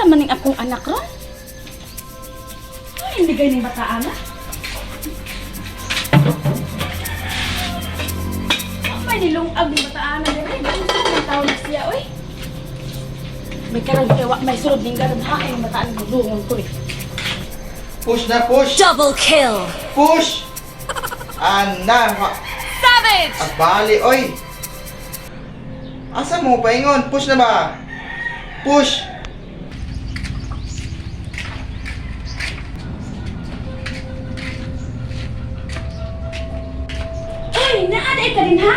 man ning akong anak ron? Ay, hindi gay ni bataan na. May nilungag ni bataan na dere. May tao na siya, oy. May karang kewa, may surod ning ganon ha. Ay, bataan ng lungon ko eh. Push na, push! Double kill! Push! Ana! Savage! At bali, oy! Asa mo, paingon? Push na ba? Push! Ay, naaday ka rin ha?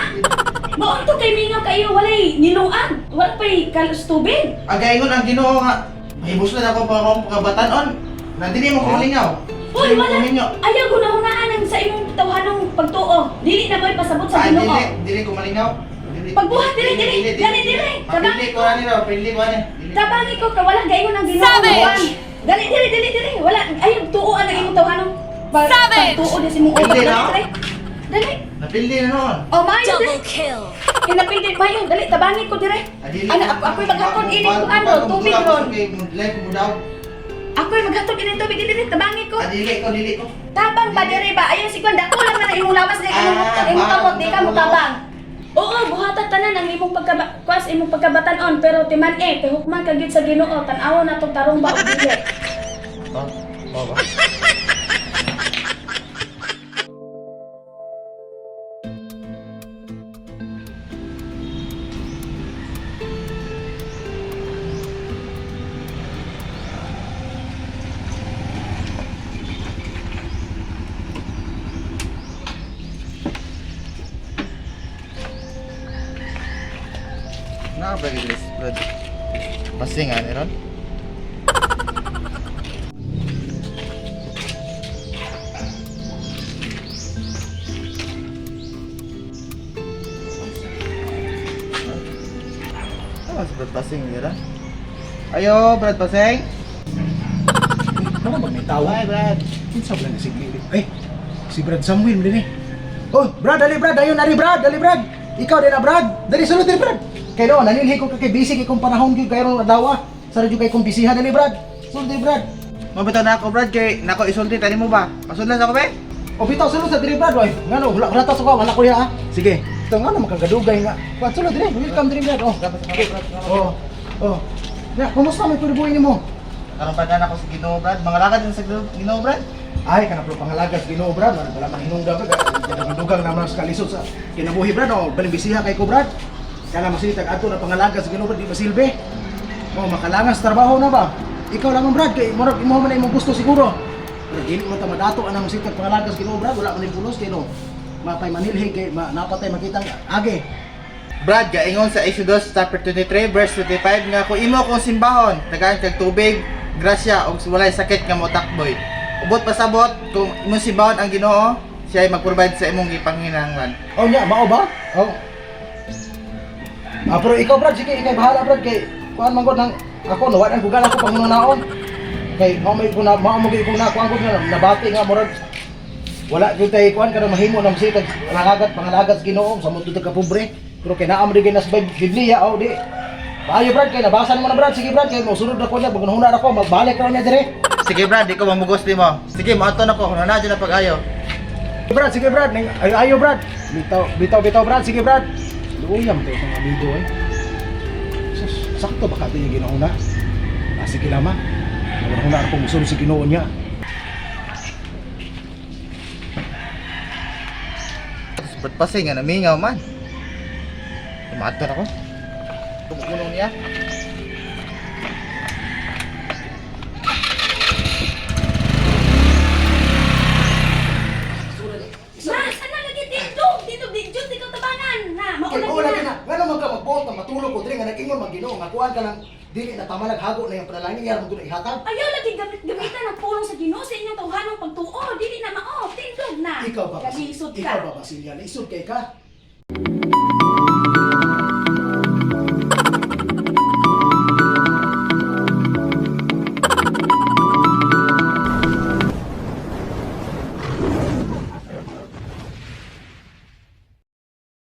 Maon to kay mingaw kayo, walay nilungag. Wala pa'y kalos tubig. Againgon ang Ginoo nga. Mahibos na ako pa akong pagabatanon. Nandini mo kong lingaw. Uy, Dili mo wala. kong lingaw. Ayaw ko na hungaan sa imong tawhanong pagtuo. Dili na mo'y pasabot sa Ginoo. Dili ko malingaw. Dili. Pagbuhat, dili. Dali, dili. Mapili ko na nila, pili ko na. Dili. Tabangi ko ka wala gayon ang Ginoo. Savage! Dali. Wala ayaw tuuan ang imong tawhanong Savage! pagtuo di sa imong utak. Dili na. Dali. Napili na noon. Oh, mayo Double dali. kill! Kinapindi mayo, dali tabangi ko dire. Ano ako'y maghakon ini ko ano, tubig ron. Live mo daw. Ako'y maghakon ini tubig dire, tabangi ko. Dili ko. Tabang ba dire ba? Ayun si Kwanda ko lang na imong lawas di ka mo imong kamot di ka mo tabang. Oo, buhatan tanan ang imong imong pagkabatan-on pero timan kay hukman ka gyud sa Ginoo tan-awon na tong tarong ba og dili. Ba? Nakabagi guys, Brad. Pasing ni Ron. Si Brad Pasing ni Ron. Ayo, Brad Pasing. Ano ba may tao? Hi, Brad. Kinsa ba na si Glili? Ay, si Brad Samuel din eh. Oh, Brad, dali Brad, ayun nari Brad, dali Brad. Ikaw din na Brad. Dali sulod din Brad. Kay no, nanilhi ko kay busy kay kung panahon gyud kay ron adlaw. Sa radyo kay kung bisihan dali Brad. Sulod din Brad. Mabitaw na ako, Brad, kay nako isulti tani mo ba? Pasudlan sa ko be? O bitaw sulod sa diri Brad, oy. Ngano, wala ta sa ko, wala ko ya. Sige. Ito nga na makagadugay nga. Brad, sulod din. Welcome din Brad. Oh. Oh. Oh. Ya, kumusta may puribuhin nimo? Karon pa na ako sa Ginoo, Brad. Mga lakad sa Ginoo, Brad. Ay, kana pro pangalagas Ginoo Brad, wala mahinungga ba? Dugang naman sa kalisod sa kinabuhi Brad, oh, baling bisiha kay ko Brad. Kala masitag ato na pangalagas Ginoo Brad, di ba silbi? Oh, makalangas trabaho na ba? Ikaw lang Brad, kay murag imo man imong gusto siguro. Pero dili mo ta madato anang masitag pangalagas Ginoo Brad, wala man pulos kay no. Mapay manilhi kay napatay makitang age. Brad, gaingon sa Exodus chapter 23 verse 25 nga kung imo kong simbahon, tagaan kag tubig, grasya ug walay sakit nga motakboy. Ubot pasabot kung imong simbahon ang Ginoo, siya ay mag-provide sa imong gipanginahanglan. Oh nya, mao ba? Oh. Pero ikaw Brad, sige, ikay bahala Brad kay kuan man gud nang ako no wala ko ako pangunaon. Kay mao may ko na mao mo gyud ko na kuan gud nga nabati nga murag wala gyud tay kuan kada mahimo nang sitag nagagat pangalagat Ginoo sa mundo ka pobre. Pero kay naa mo di nas Biblia oh di. Ayo Brad kay nabasa mo na Brad, sige Brad kay mo sunod na ko niya bagunahuna ako magbalik ra niya dire. Sige Brad, di ko mamugos di mo. Sige, maato na ko, na dyan na pag-ayo. Brad, sige Brad, ayo Brad. Bitaw Brad, sige Brad. Luyam to itong amigo eh. Sakto ba kato yung ginahuna? Sige lama. Nagunahuna akong gusto si Ginoo niya. Ba't pasing nga namingaw man? Maato na ko. Tumukunong niya. Dindog, di ka tabangan. Na, Kay mauna wala ka ka na. na. Ngano man ka magbuot ka matulog ko diri nga nag-ingon mag-Ginoo nga kuan ka lang dili na tama naghago na yung panalangin yar mo gud ihatag. Ayaw lagi gamitan ng pulong sa Ginoo sa inyong tawhanong pagtuo. Dili na mao, tindog na. Ikaw ba? Galisod Ikaw ka. ba Basilya? Isod kay ka?